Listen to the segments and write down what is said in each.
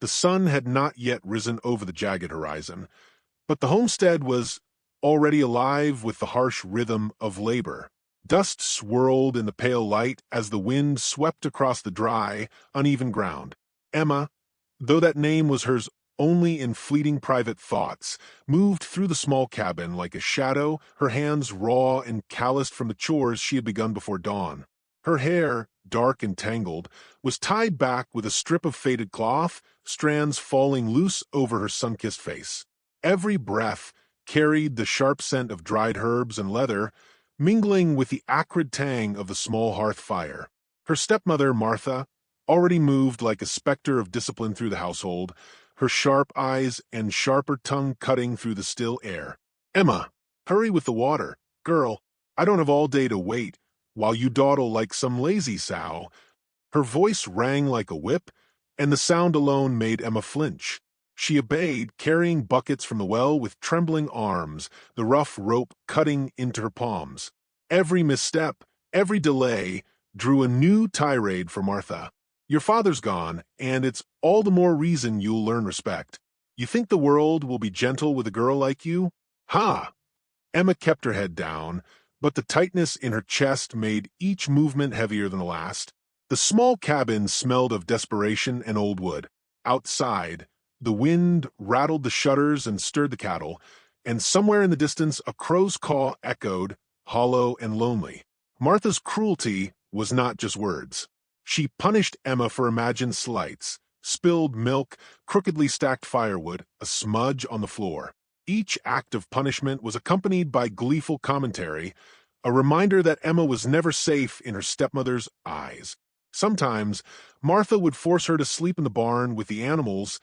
The sun had not yet risen over the jagged horizon, but the homestead was already alive with the harsh rhythm of labor. Dust swirled in the pale light as the wind swept across the dry, uneven ground. Emma, though that name was hers only in fleeting private thoughts, moved through the small cabin like a shadow, her hands raw and calloused from the chores she had begun before dawn. Her hair, dark and tangled, was tied back with a strip of faded cloth, strands falling loose over her sun-kissed face. Every breath carried the sharp scent of dried herbs and leather, mingling with the acrid tang of the small hearth fire. Her stepmother, Martha, already moved like a specter of discipline through the household, her sharp eyes and sharper tongue cutting through the still air. "Emma, hurry with the water. Girl, I don't have all day to wait, while you dawdle like some lazy sow." Her voice rang like a whip, and the sound alone made Emma flinch. She obeyed, carrying buckets from the well with trembling arms, the rough rope cutting into her palms. Every misstep, every delay, drew a new tirade for Martha. "Your father's gone, and it's all the more reason you'll learn respect. You think the world will be gentle with a girl like you? Ha!" Emma kept her head down, but the tightness in her chest made each movement heavier than the last. The small cabin smelled of desperation and old wood. Outside, the wind rattled the shutters and stirred the cattle, and somewhere in the distance a crow's call echoed, hollow and lonely. Martha's cruelty was not just words. She punished Emma for imagined slights, spilled milk, crookedly stacked firewood, a smudge on the floor. Each act of punishment was accompanied by gleeful commentary, a reminder that Emma was never safe in her stepmother's eyes. Sometimes, Martha would force her to sleep in the barn with the animals,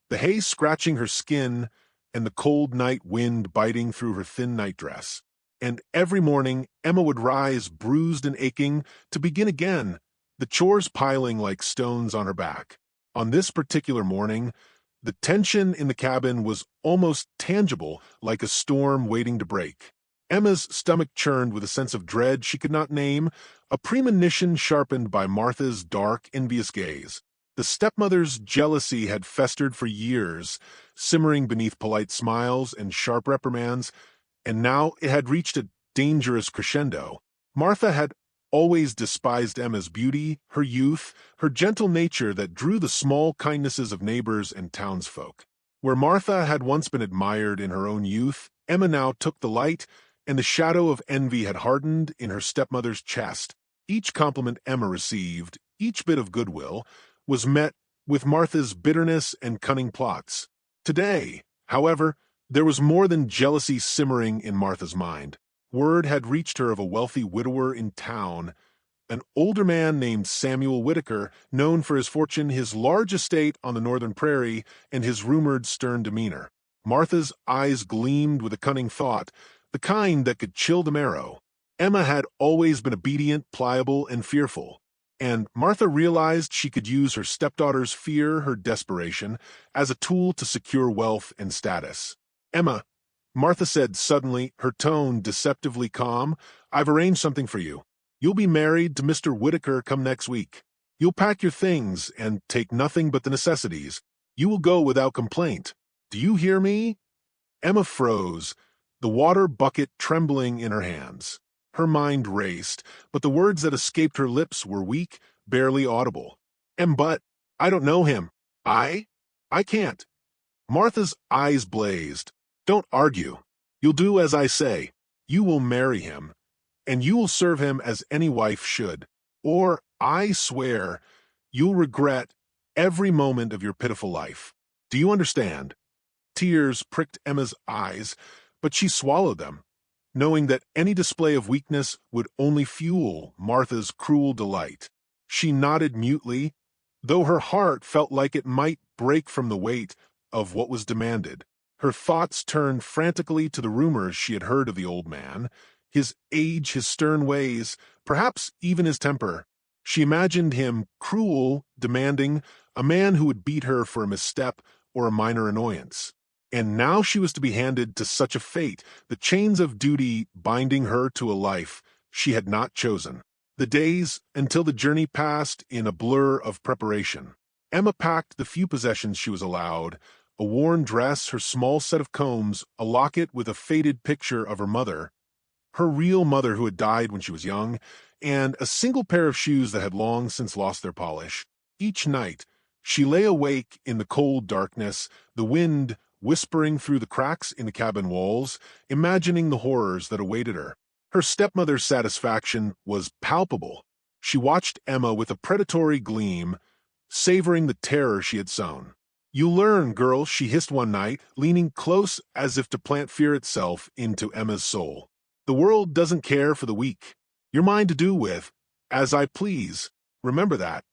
the hay scratching her skin and the cold night wind biting through her thin nightdress. And every morning, Emma would rise bruised and aching to begin again, the chores piling like stones on her back. On this particular morning, the tension in the cabin was almost tangible, like a storm waiting to break. Emma's stomach churned with a sense of dread she could not name, a premonition sharpened by Martha's dark, envious gaze. The stepmother's jealousy had festered for years, simmering beneath polite smiles and sharp reprimands, and now it had reached a dangerous crescendo. Martha had always despised Emma's beauty, her youth, her gentle nature that drew the small kindnesses of neighbors and townsfolk. Where Martha had once been admired in her own youth, Emma now took the light, and the shadow of envy had hardened in her stepmother's chest. Each compliment Emma received, each bit of goodwill, was met with Martha's bitterness and cunning plots. Today, however, there was more than jealousy simmering in Martha's mind. Word had reached her of a wealthy widower in town, an older man named Samuel Whitaker, known for his fortune, his large estate on the northern prairie, and his rumored stern demeanor. Martha's eyes gleamed with a cunning thought, the kind that could chill the marrow. Emma had always been obedient, pliable, and fearful, and Martha realized she could use her stepdaughter's fear, her desperation, as a tool to secure wealth and status. "Emma," Martha said suddenly, her tone deceptively calm, "I've arranged something for you. You'll be married to Mr. Whitaker come next week. You'll pack your things and take nothing but the necessities. You will go without complaint. Do you hear me?" Emma froze, the water bucket trembling in her hands. Her mind raced, but the words that escaped her lips were weak, barely audible. But I don't know him. I can't." Martha's eyes blazed. "Don't argue. You'll do as I say. You will marry him, and you will serve him as any wife should. Or, I swear, you'll regret every moment of your pitiful life. Do you understand?" Tears pricked Emma's eyes, but she swallowed them, knowing that any display of weakness would only fuel Martha's cruel delight. She nodded mutely, though her heart felt like it might break from the weight of what was demanded. Her thoughts turned frantically to the rumors she had heard of the old man, his age, his stern ways, perhaps even his temper. She imagined him cruel, demanding, a man who would beat her for a misstep or a minor annoyance. And now she was to be handed to such a fate, the chains of duty binding her to a life she had not chosen. The days until the journey passed in a blur of preparation. Emma packed the few possessions she was allowed: a worn dress, her small set of combs, a locket with a faded picture of her mother, her real mother who had died when she was young, and a single pair of shoes that had long since lost their polish. Each night, she lay awake in the cold darkness, the wind whispering through the cracks in the cabin walls, imagining the horrors that awaited her. Her stepmother's satisfaction was palpable. She watched Emma with a predatory gleam, savoring the terror she had sown. "You learn, girl," she hissed one night, leaning close as if to plant fear itself into Emma's soul. "The world doesn't care for the weak. You're mine to do with as I please. Remember that."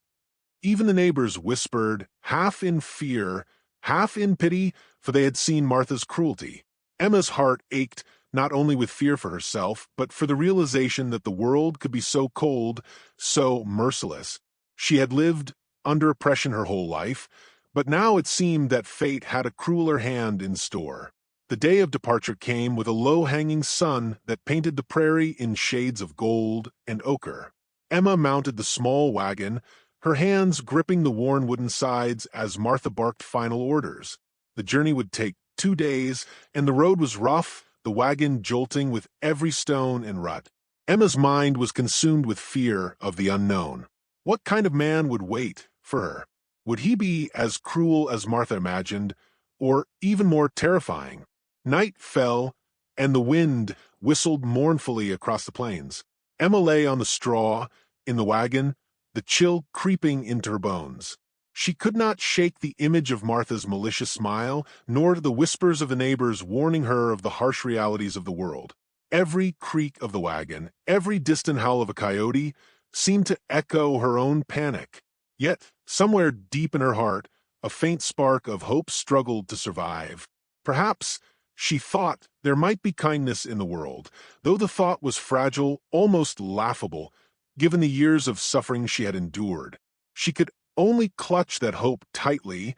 Even the neighbors whispered, half in fear, half in pity, for they had seen Martha's cruelty. Emma's heart ached not only with fear for herself, but for the realization that the world could be so cold, so merciless. She had lived under oppression her whole life, but now it seemed that fate had a crueler hand in store. The day of departure came with a low-hanging sun that painted the prairie in shades of gold and ochre. Emma mounted the small wagon, her hands gripping the worn wooden sides as Martha barked final orders. The journey would take 2 days, and the road was rough, the wagon jolting with every stone and rut. Emma's mind was consumed with fear of the unknown. What kind of man would wait for her? Would he be as cruel as Martha imagined, or even more terrifying? Night fell, and the wind whistled mournfully across the plains. Emma lay on the straw in the wagon, the chill creeping into her bones. She could not shake the image of Martha's malicious smile, nor the whispers of the neighbors warning her of the harsh realities of the world. Every creak of the wagon, every distant howl of a coyote, seemed to echo her own panic. Yet, somewhere deep in her heart, a faint spark of hope struggled to survive. Perhaps, she thought, there might be kindness in the world, though the thought was fragile, almost laughable, given the years of suffering she had endured. She could only clutch that hope tightly,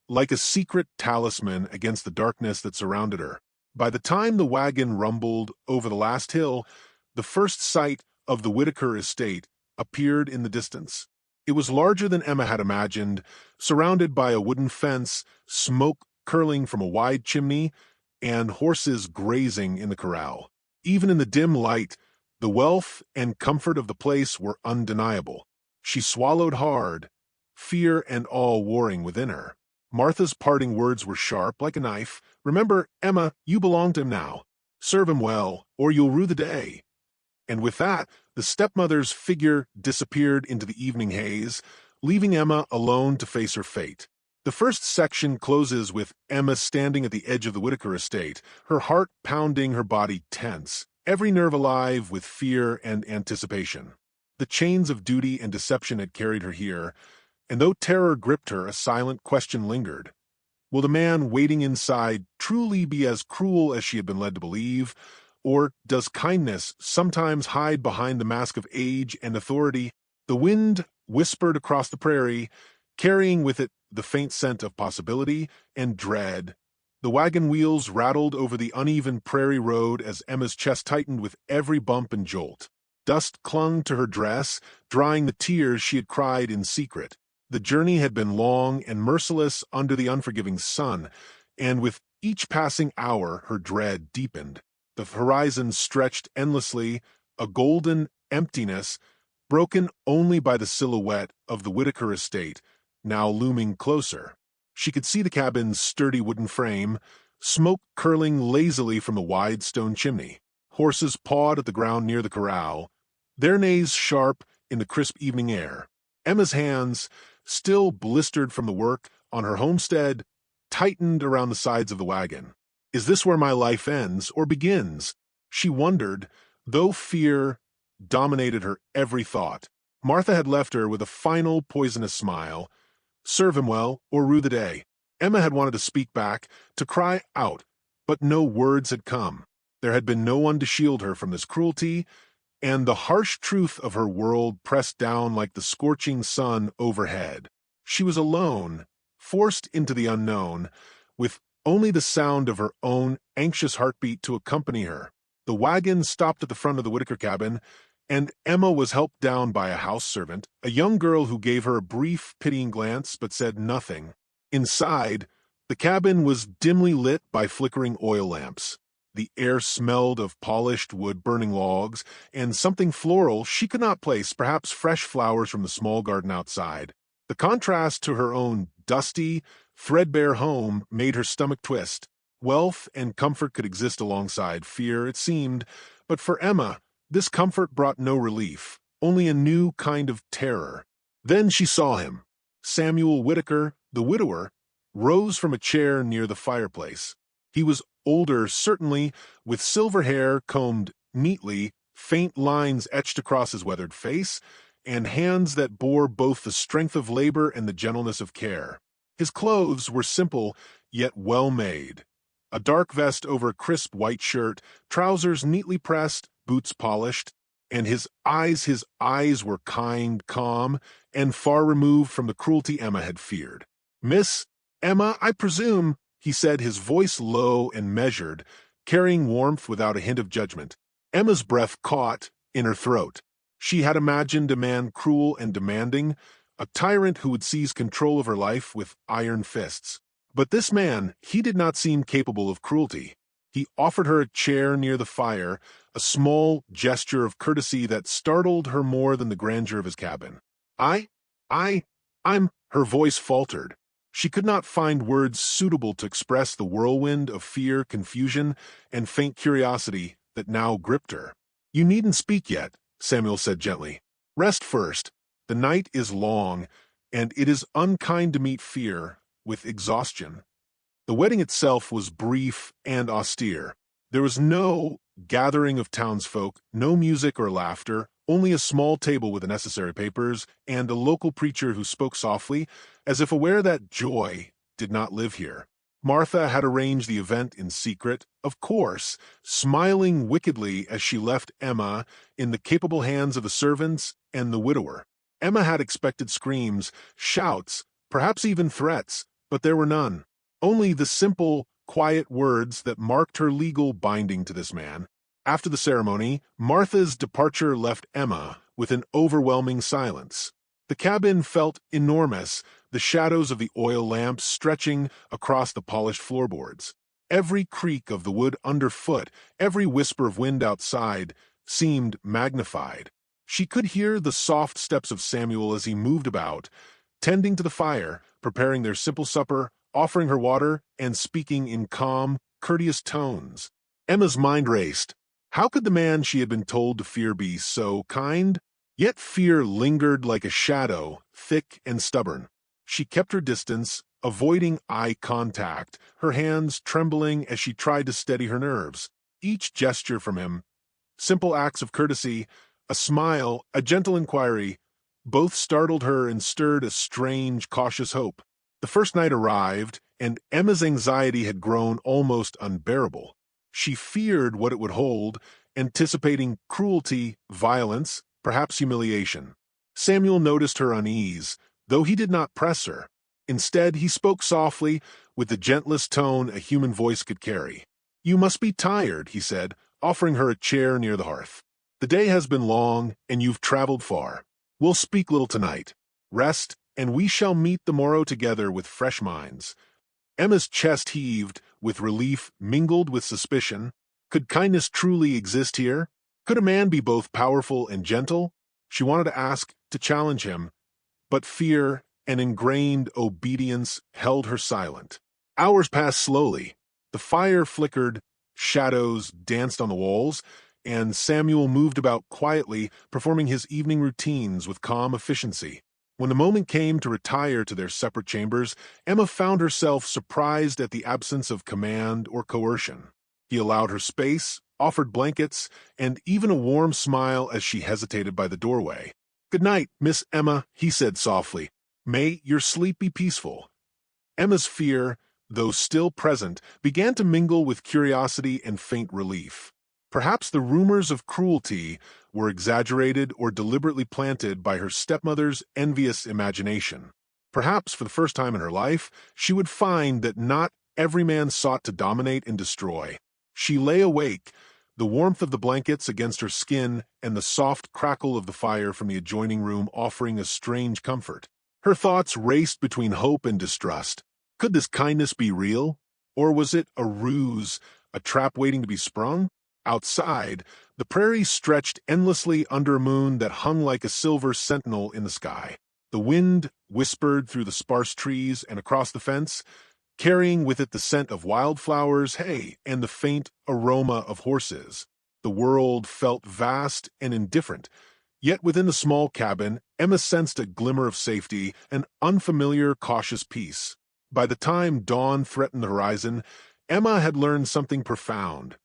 like a secret talisman against the darkness that surrounded her. By the time the wagon rumbled over the last hill, the first sight of the Whitaker estate appeared in the distance. It was larger than Emma had imagined, surrounded by a wooden fence, smoke curling from a wide chimney, and horses grazing in the corral. Even in the dim light, the wealth and comfort of the place were undeniable. She swallowed hard, fear and awe warring within her. Martha's parting words were sharp like a knife. "Remember, Emma, you belong to him now. Serve him well, or you'll rue the day." And with that, the stepmother's figure disappeared into the evening haze, leaving Emma alone to face her fate. The first section closes with Emma standing at the edge of the Whitaker estate, her heart pounding, her body tense, every nerve alive with fear and anticipation. The chains of duty and deception had carried her here, and though terror gripped her, a silent question lingered. Will the man waiting inside truly be as cruel as she had been led to believe, or does kindness sometimes hide behind the mask of age and authority? The wind whispered across the prairie, carrying with it the faint scent of possibility and dread. The wagon wheels rattled over the uneven prairie road as Emma's chest tightened with every bump and jolt. Dust clung to her dress, drying the tears she had cried in secret. The journey had been long and merciless under the unforgiving sun, and with each passing hour her dread deepened. The horizon stretched endlessly, a golden emptiness, broken only by the silhouette of the Whitaker estate, now looming closer. She could see the cabin's sturdy wooden frame, smoke curling lazily from the wide stone chimney. Horses pawed at the ground near the corral, their neighs sharp in the crisp evening air. Emma's hands, still blistered from the work on her homestead, tightened around the sides of the wagon. Is this where my life ends or begins? She wondered, though fear dominated her every thought. Martha had left her with a final poisonous smile. Serve him well, or rue the day. Emma had wanted to speak back, to cry out, but no words had come. There had been no one to shield her from this cruelty, and the harsh truth of her world pressed down like the scorching sun overhead. She was alone, forced into the unknown, with only the sound of her own anxious heartbeat to accompany her. The wagon stopped at the front of the Whitaker cabin, and Emma was helped down by a house servant, a young girl who gave her a brief, pitying glance but said nothing. Inside, the cabin was dimly lit by flickering oil lamps. The air smelled of polished wood burning logs, and something floral she could not place, perhaps fresh flowers from the small garden outside. The contrast to her own dusty, threadbare home made her stomach twist. Wealth and comfort could exist alongside fear, it seemed, but for Emma, this comfort brought no relief, only a new kind of terror. Then she saw him. Samuel Whitaker, the widower, rose from a chair near the fireplace. He was older, certainly, with silver hair combed neatly, faint lines etched across his weathered face, and hands that bore both the strength of labor and the gentleness of care. His clothes were simple, yet well made. A dark vest over a crisp white shirt, trousers neatly pressed, boots polished, and his eyes were kind, calm, and far removed from the cruelty Emma had feared. "Miss Emma, I presume," he said, his voice low and measured, carrying warmth without a hint of judgment. Emma's breath caught in her throat. She had imagined a man cruel and demanding, a tyrant who would seize control of her life with iron fists. But this man, he did not seem capable of cruelty. He offered her a chair near the fire, a small gesture of courtesy that startled her more than the grandeur of his cabin. I'm, her voice faltered. She could not find words suitable to express the whirlwind of fear, confusion, and faint curiosity that now gripped her. "You needn't speak yet," Samuel said gently. "Rest first. The night is long, and it is unkind to meet fear with exhaustion." The wedding itself was brief and austere. There was no gathering of townsfolk, no music or laughter, only a small table with the necessary papers and a local preacher who spoke softly, as if aware that joy did not live here. Martha had arranged the event in secret, of course, smiling wickedly as she left Emma in the capable hands of the servants and the widower. Emma had expected screams, shouts, perhaps even threats, but there were none. Only the simple, quiet words that marked her legal binding to this man. After the ceremony, Martha's departure left Emma with an overwhelming silence. The cabin felt enormous, the shadows of the oil lamps stretching across the polished floorboards. Every creak of the wood underfoot, every whisper of wind outside, seemed magnified. She could hear the soft steps of Samuel as he moved about, tending to the fire, preparing their simple supper, offering her water, and speaking in calm, courteous tones. Emma's mind raced. How could the man she had been told to fear be so kind? Yet fear lingered like a shadow, thick and stubborn. She kept her distance, avoiding eye contact, her hands trembling as she tried to steady her nerves. Each gesture from him, simple acts of courtesy, a smile, a gentle inquiry, both startled her and stirred a strange, cautious hope. The first night arrived, and Emma's anxiety had grown almost unbearable. She feared what it would hold, anticipating cruelty, violence, perhaps humiliation. Samuel noticed her unease, though he did not press her. Instead, he spoke softly, with the gentlest tone a human voice could carry. "You must be tired," he said, offering her a chair near the hearth. "The day has been long, and you've traveled far. We'll speak little tonight. Rest, and we shall meet the morrow together with fresh minds." Emma's chest heaved, with relief mingled with suspicion. Could kindness truly exist here? Could a man be both powerful and gentle? She wanted to ask, to challenge him, but fear and ingrained obedience held her silent. Hours passed slowly. The fire flickered, shadows danced on the walls, and Samuel moved about quietly, performing his evening routines with calm efficiency. When the moment came to retire to their separate chambers, Emma found herself surprised at the absence of command or coercion. He allowed her space, offered blankets, and even a warm smile as she hesitated by the doorway. "Good night, Miss Emma," he said softly. "May your sleep be peaceful." Emma's fear, though still present, began to mingle with curiosity and faint relief. Perhaps the rumors of cruelty were exaggerated or deliberately planted by her stepmother's envious imagination. Perhaps, for the first time in her life, she would find that not every man sought to dominate and destroy. She lay awake, the warmth of the blankets against her skin and the soft crackle of the fire from the adjoining room offering a strange comfort. Her thoughts raced between hope and distrust. Could this kindness be real? Or was it a ruse, a trap waiting to be sprung? Outside, the prairie stretched endlessly under a moon that hung like a silver sentinel in the sky. The wind whispered through the sparse trees and across the fence, carrying with it the scent of wildflowers, hay, and the faint aroma of horses. The world felt vast and indifferent, yet within the small cabin, Emma sensed a glimmer of safety, an unfamiliar, cautious peace. By the time dawn threatened the horizon, Emma had learned something profound.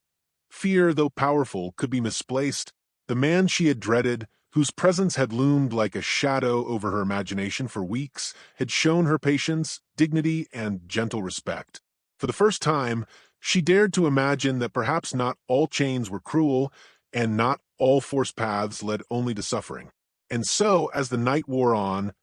Fear, though powerful, could be misplaced. The man she had dreaded, whose presence had loomed like a shadow over her imagination for weeks, had shown her patience, dignity, and gentle respect. For the first time, she dared to imagine that perhaps not all chains were cruel, and not all forced paths led only to suffering. And so, as the night wore on,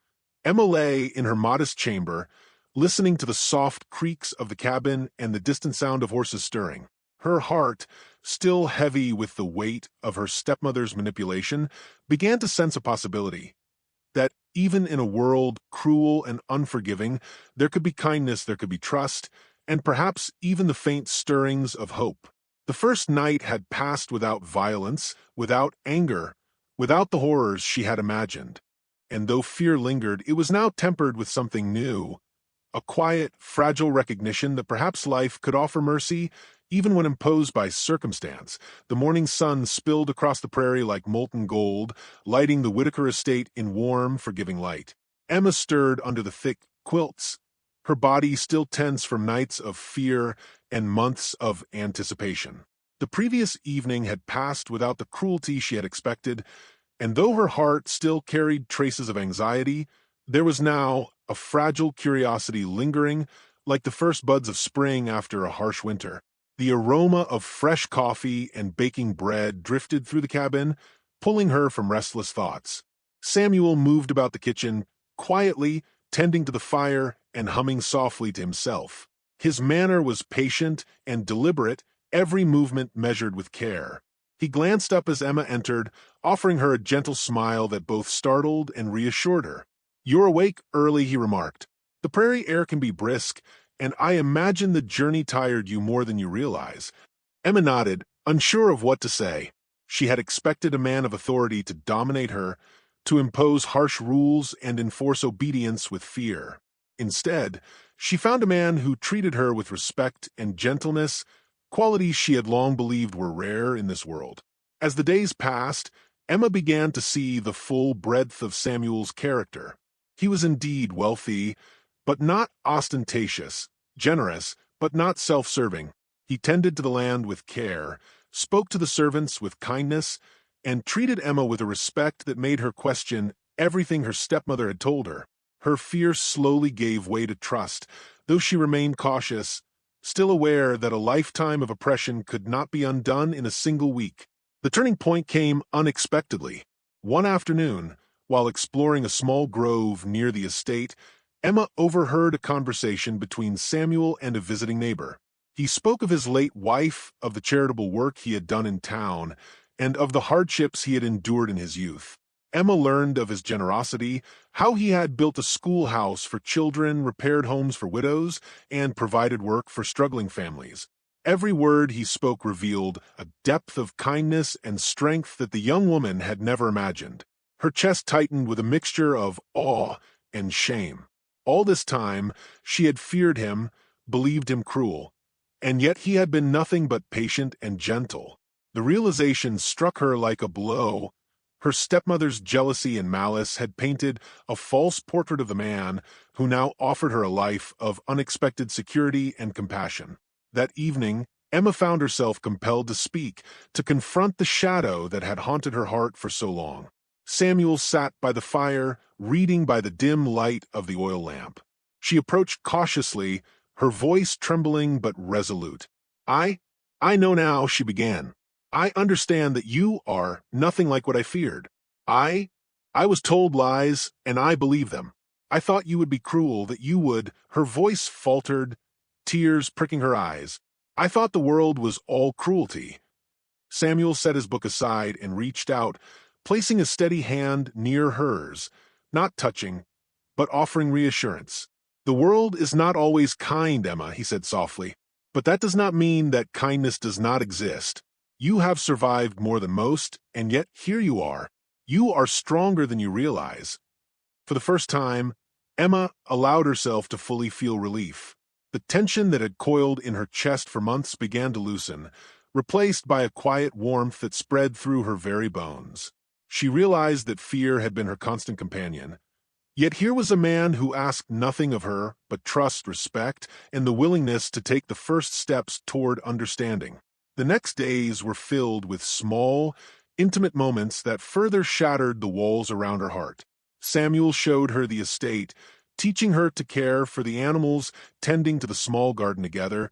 Emma lay in her modest chamber, listening to the soft creaks of the cabin and the distant sound of horses stirring. Her heart, still heavy with the weight of her stepmother's manipulation, began to sense a possibility. That even in a world cruel and unforgiving, there could be kindness, there could be trust, and perhaps even the faint stirrings of hope. The first night had passed without violence, without anger, without the horrors she had imagined. And though fear lingered, it was now tempered with something new. A quiet, fragile recognition that perhaps life could offer mercy, even when imposed by circumstance. The morning sun spilled across the prairie like molten gold, lighting the Whitaker estate in warm, forgiving light. Emma stirred under the thick quilts, her body still tense from nights of fear and months of anticipation. The previous evening had passed without the cruelty she had expected, and though her heart still carried traces of anxiety, there was now a fragile curiosity lingering, like the first buds of spring after a harsh winter. The aroma of fresh coffee and baking bread drifted through the cabin, pulling her from restless thoughts. Samuel moved about the kitchen, quietly, tending to the fire and humming softly to himself. His manner was patient and deliberate, every movement measured with care. He glanced up as Emma entered, offering her a gentle smile that both startled and reassured her. "You're awake early," he remarked. "The prairie air can be brisk, and I imagine the journey tired you more than you realize." Emma nodded, unsure of what to say. She had expected a man of authority to dominate her, to impose harsh rules and enforce obedience with fear. Instead, she found a man who treated her with respect and gentleness, qualities she had long believed were rare in this world. As the days passed, Emma began to see the full breadth of Samuel's character. He was indeed wealthy, but not ostentatious, generous, but not self-serving. He tended to the land with care, spoke to the servants with kindness, and treated Emma with a respect that made her question everything her stepmother had told her. Her fear slowly gave way to trust, though she remained cautious, still aware that a lifetime of oppression could not be undone in a single week. The turning point came unexpectedly. One afternoon, while exploring a small grove near the estate, Emma overheard a conversation between Samuel and a visiting neighbor. He spoke of his late wife, of the charitable work he had done in town, and of the hardships he had endured in his youth. Emma learned of his generosity, how he had built a schoolhouse for children, repaired homes for widows, and provided work for struggling families. Every word he spoke revealed a depth of kindness and strength that the young woman had never imagined. Her chest tightened with a mixture of awe and shame. All this time, she had feared him, believed him cruel, and yet he had been nothing but patient and gentle. The realization struck her like a blow. Her stepmother's jealousy and malice had painted a false portrait of the man who now offered her a life of unexpected security and compassion. That evening, Emma found herself compelled to speak, to confront the shadow that had haunted her heart for so long. Samuel sat by the fire, reading by the dim light of the oil lamp. She approached cautiously, her voice trembling but resolute. I know now," she began. "I understand that you are nothing like what I feared. I was told lies, and I believe them. I thought you would be cruel, that you would—" Her voice faltered, tears pricking her eyes. "I thought the world was all cruelty. Samuel set his book aside and reached out, placing a steady hand near hers, not touching, but offering reassurance. "The world is not always kind, Emma," he said softly, "but that does not mean that kindness does not exist. You have survived more than most, and yet here you are. You are stronger than you realize." For the first time, Emma allowed herself to fully feel relief. The tension that had coiled in her chest for months began to loosen, replaced by a quiet warmth that spread through her very bones. She realized that fear had been her constant companion. Yet here was a man who asked nothing of her but trust, respect, and the willingness to take the first steps toward understanding. The next days were filled with small, intimate moments that further shattered the walls around her heart. Samuel showed her the estate, teaching her to care for the animals, tending to the small garden together,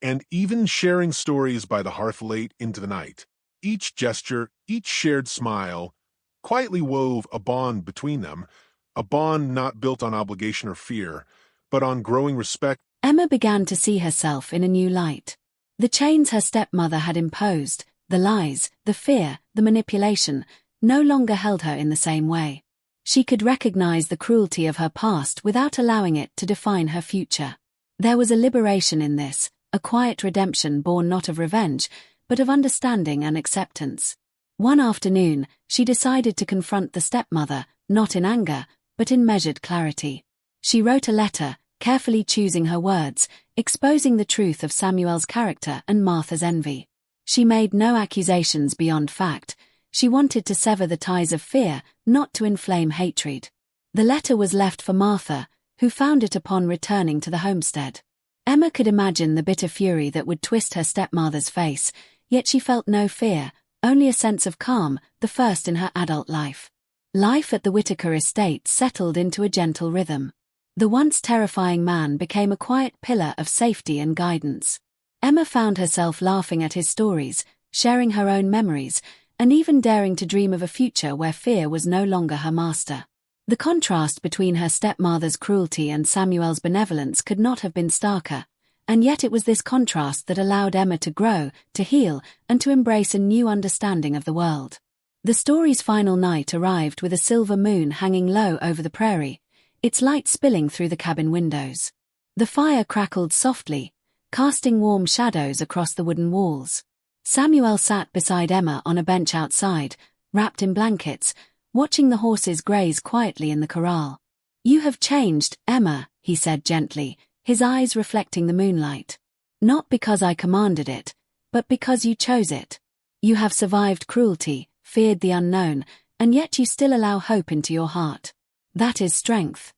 and even sharing stories by the hearth late into the night. Each gesture, each shared smile, quietly wove a bond between them, a bond not built on obligation or fear, but on growing respect. Emma began to see herself in a new light. The chains her stepmother had imposed, the lies, the fear, the manipulation, no longer held her in the same way. She could recognize the cruelty of her past without allowing it to define her future. There was a liberation in this, a quiet redemption born not of revenge, but of understanding and acceptance. One afternoon, she decided to confront the stepmother, not in anger, but in measured clarity. She wrote a letter, carefully choosing her words, exposing the truth of Samuel's character and Martha's envy. She made no accusations beyond fact. She wanted to sever the ties of fear, not to inflame hatred. The letter was left for Martha, who found it upon returning to the homestead. Emma could imagine the bitter fury that would twist her stepmother's face, yet she felt no fear, only a sense of calm, the first in her adult life. Life at the Whitaker estate settled into a gentle rhythm. The once terrifying man became a quiet pillar of safety and guidance. Emma found herself laughing at his stories, sharing her own memories, and even daring to dream of a future where fear was no longer her master. The contrast between her stepmother's cruelty and Samuel's benevolence could not have been starker, and yet it was this contrast that allowed Emma to grow, to heal, and to embrace a new understanding of the world. The story's final night arrived with a silver moon hanging low over the prairie, its light spilling through the cabin windows. The fire crackled softly, casting warm shadows across the wooden walls. Samuel sat beside Emma on a bench outside, wrapped in blankets, watching the horses graze quietly in the corral. "You have changed, Emma," he said gently, his eyes reflecting the moonlight. "Not because I commanded it, but because you chose it. You have survived cruelty, feared the unknown, and yet you still allow hope into your heart. That is strength."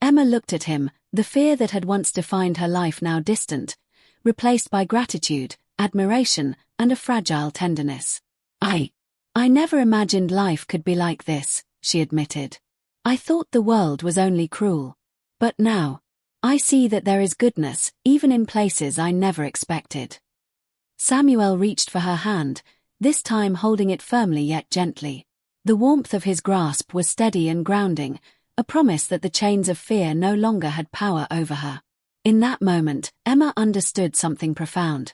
Emma looked at him, the fear that had once defined her life now distant, replaced by gratitude, admiration, and a fragile tenderness. I never imagined life could be like this," she admitted. "I thought the world was only cruel. But now, I see that there is goodness, even in places I never expected." Samuel reached for her hand, this time holding it firmly yet gently. The warmth of his grasp was steady and grounding, a promise that the chains of fear no longer had power over her. In that moment, Emma understood something profound.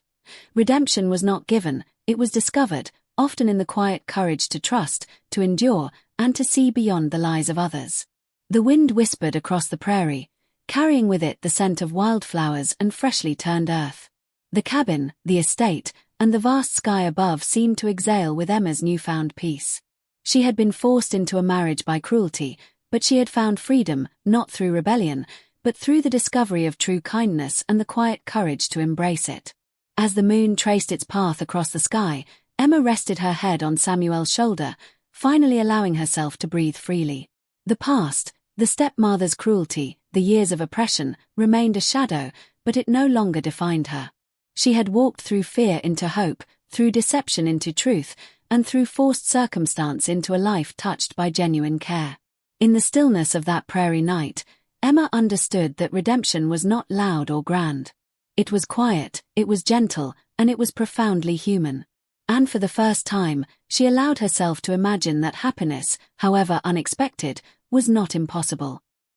Redemption was not given, it was discovered, often in the quiet courage to trust, to endure, and to see beyond the lies of others. The wind whispered across the prairie, carrying with it the scent of wildflowers and freshly turned earth. The cabin, the estate, and the vast sky above seemed to exhale with Emma's newfound peace. She had been forced into a marriage by cruelty, but she had found freedom, not through rebellion, but through the discovery of true kindness and the quiet courage to embrace it. As the moon traced its path across the sky, Emma rested her head on Samuel's shoulder, finally allowing herself to breathe freely. The past, the stepmother's cruelty, the years of oppression, remained a shadow, but it no longer defined her. She had walked through fear into hope, through deception into truth, and through forced circumstance into a life touched by genuine care. In the stillness of that prairie night, Emma understood that redemption was not loud or grand. It was quiet, it was gentle, and it was profoundly human. And for the first time, she allowed herself to imagine that happiness, however unexpected, was not impossible.